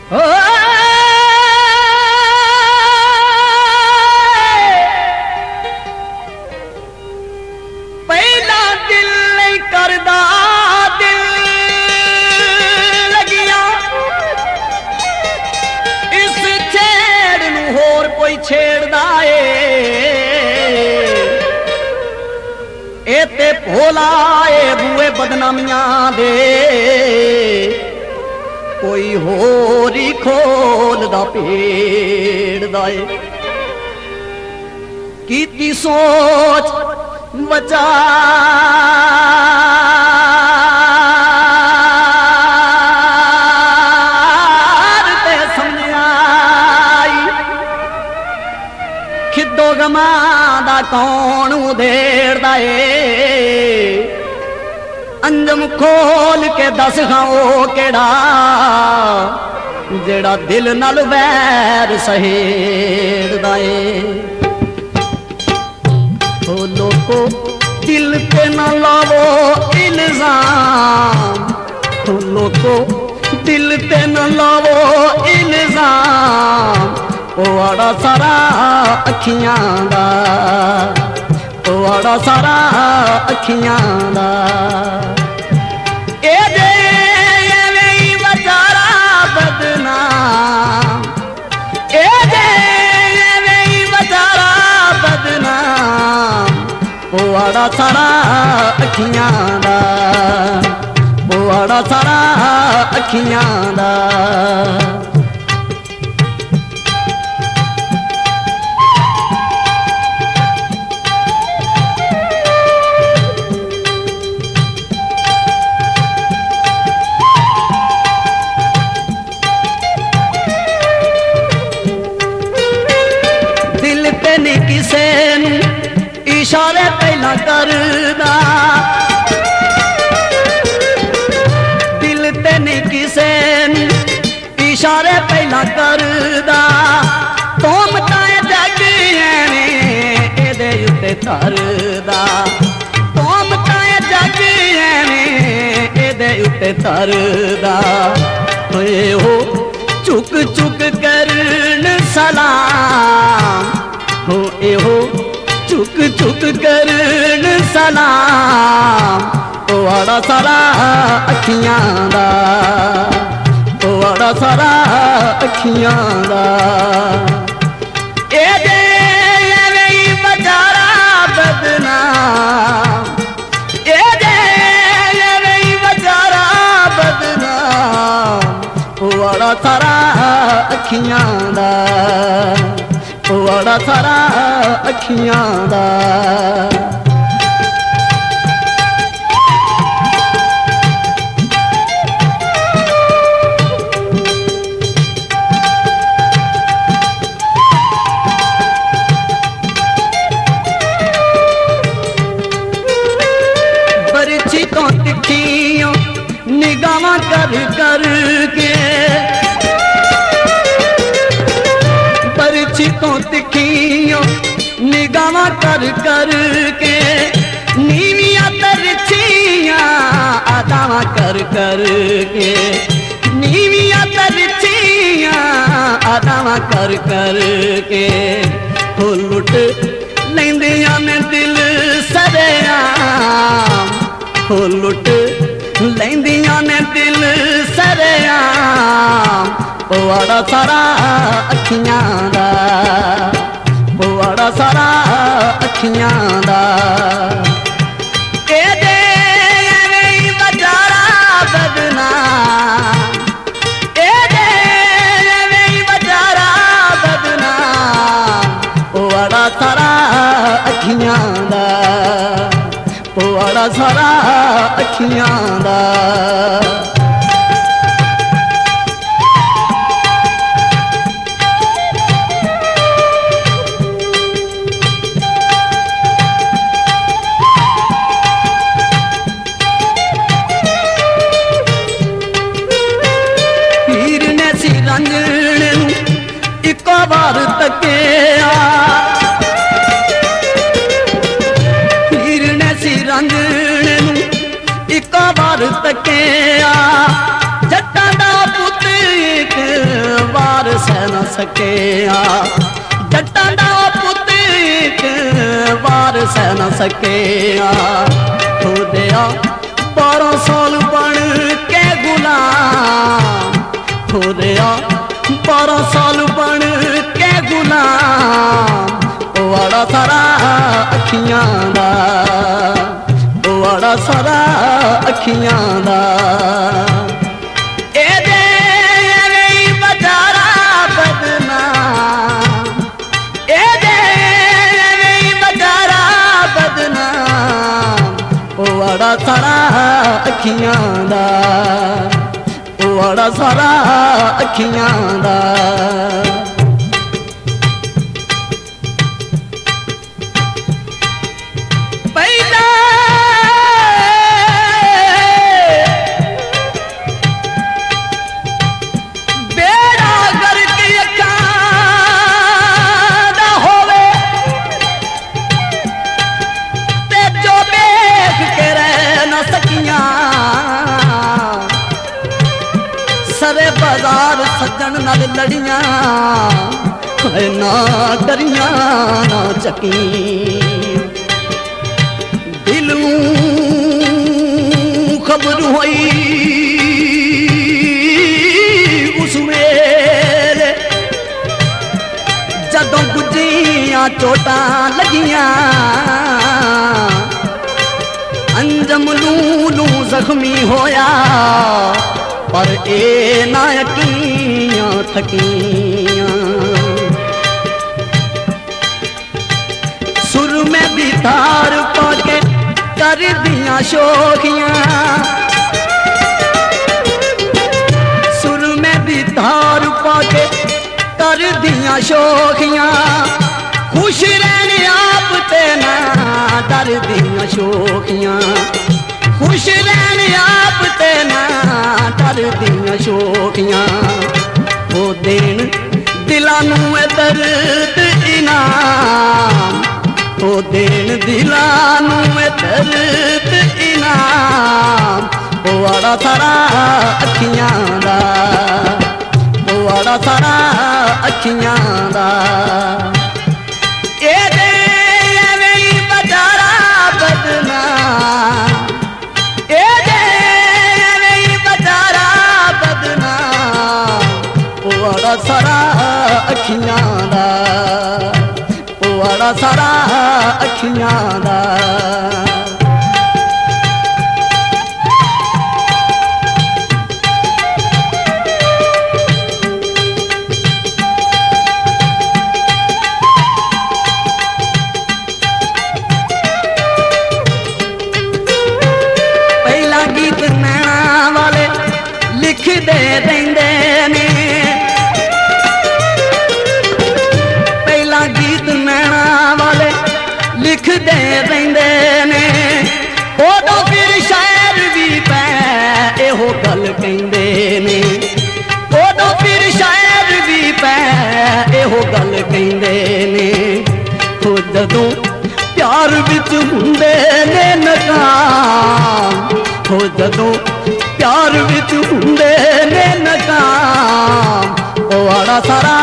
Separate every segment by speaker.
Speaker 1: ओ पहला दिल नहीं करदा दिल लगिया इस छेड़ नू होर कोई छेड़दा ए ते भोला ए बूए बदनामियां दे कोई होरी खोलदा पेड़ दाए कीती सोच बचा समझ आई खिदो गमा दा कौन उधेड़दा अंजम खोल के दस खाओ केड़ा जेड़ा दिल नाल वैर सहेड़दा ओ लोको दिल पे न लावो इल्जाम ओ लोको दिल पे न लावो इल्जाम ओ आड़ा सारा अखियां दा ओ आड़ा सारा अखियां दा ए दे एवें बेचारा बदनाम ए दे एवें बेचारा बदनाम ओ आड़ा सारा अखियां दा ओ आड़ा सारा अखियां दा दिल ते नहीं किसे नू इशारे पहला करदा दिल ते नहीं किसे नू इशारे पहला करदा तो मताए जग एवें एदे उत्ते तरदा तो मताए जग एवें एदे उत्ते तरदा होए हो चुक चुक करन सलाम हो ए हो चुक चुक करन सलाम ओ आड़ा सारा अखियां दा ओ आड़ा सारा अखियां दा ए दे एवें बेचारा बदनाम ए दे एवें बेचारा बदनाम ओ आड़ा सारा अखियां दा ओ आड़ा सारा अखियां दा बरछी तो तिखियों निगाहां कर कर के बरछी तो तिखियों निगाहां कर कर के नीवियां तरछियां अदावां कर कर के नीवियां तरछियां अदावां कर कर के हो लुट लैंदियां ने दिल सरेआम हो लुट लैंदियां ने दिल सरेआम ओ आड़ा सारा अखियां दा ओ आड़ा सारा अखियां दा ए दे एवें बेचारा बदनाम ए दे एवें बेचारा बदनाम ओ आड़ा सारा अखियां दा ओ आड़ा सारा अखियां दा रंजन इको बार तकिया हीर ने सी रंजन इको बार तकिया जट्टां दा पुत्त एक सके जट्टां दा पुत एक वार सह न सके खुदिया 12 साल बन के गुलाम खुदिया 12 साल बन के गुलाम वाड़ा सारा अखियां दा वाड़ा सारा अखियां दा वाड़ा सारा अखियां दा वाड़ा सारा अखियां दा पहला बेड़ा करके अखां दा होवे ते जो देख के रह न सकियां सरे बाजार सज्जन नाल लड़ियां ना डरियां ना चकी दिल खबर हुई उस वेले जदों गुज्जियां चोटां लगियां अंजम लू जख्मी होया पर ए ना यकीयां थकियां सुर में भी तार पाके कर दियां शोखियां सुर में भी तार पाके कर दियां शोखियां खुश रहने आप ते ना डर दियां शोखियां खुश रहने आप ते ना डर दियां शोखियां वो देन दिलां नूं दर्द इनाम वो देन दिलां नूं दर्द इनाम वो वाड़ा सारा अखियां दा वो वाड़ा सारा अखियां दा सारा अखियां दा वाड़ा सारा अखियां दा पहला गीत नैना वाले लिखदे रहिंदे ने गीत नैना वाले लिखदे रहिंदे ने उदों फिर शायर भी पै एहो गल कहिंदे ने उदों फिर शायर भी पै एहो गल कहिंदे ने खुद जदों प्यार विच हुंदे ने नकाम खुद जदों प्यार विच हुंदे ने नकाम वाड़ा सारा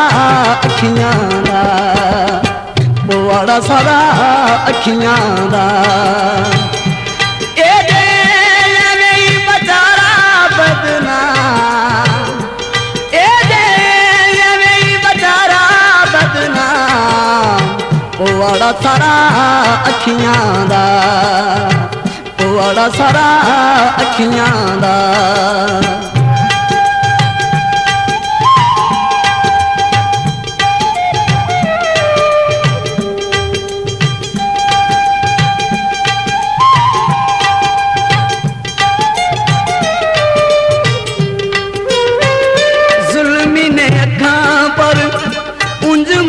Speaker 1: अखियां दा वाड़ा सारा अखियां दा बचारा बदनाम बचारा बदनाम वाड़ा सारा अखियां दा वाड़ा सारा अखियां दा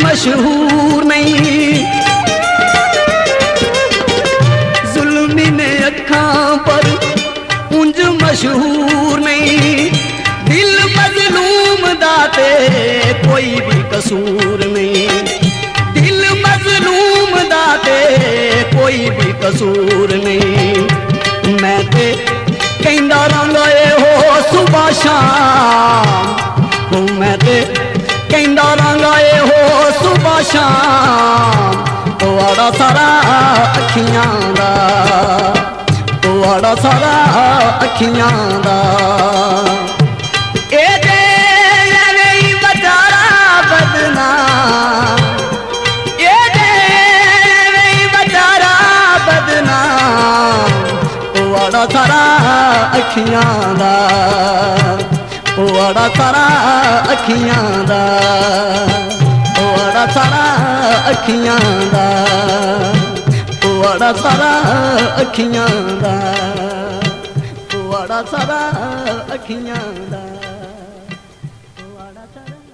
Speaker 1: मशहूर नहीं जुल्मी ने अखां पर उंज मशहूर नहीं दिल मजलूम दाते कोई भी कसूर नहीं दिल मजलूम दाते कोई भी कसूर नहीं मैं ते कहंदा रंगा हो सुबह शाम मैं ते कहंदा रंगा ਪਵਾੜਾ ਸਾਰਾ ਅੱਖੀਆਂ ਦਾ ਪਵਾੜਾ ਸਾਰਾ ਅੱਖੀਆਂ ਦਾ ਇਹ ਤੇ ਐਵੇਂ ਹੀ ਵਿਚਾਰਾ ਬਦਨਾਮ ਇਹ ਤੇ ਐਵੇਂ ਹੀ ਵਿਚਾਰਾ ਬਦਨਾਮ ਪਵਾੜਾ ਸਾਰਾ ਅੱਖੀਆਂ ਦਾ ਪਵਾੜਾ ਸਾਰਾ ਅੱਖੀਆਂ ਦਾ ਪਵਾੜਾ ਸਾਰਾ ਅੱਖੀਆਂ ਦਾ ਪਵਾੜਾ ਸਾਰਾ ਅੱਖੀਆਂ ਦਾ ਪਵਾੜਾ ਸਾਰਾ ਅੱਖੀਆਂ ਦਾ ਪਵਾੜਾ ਸਾਰਾ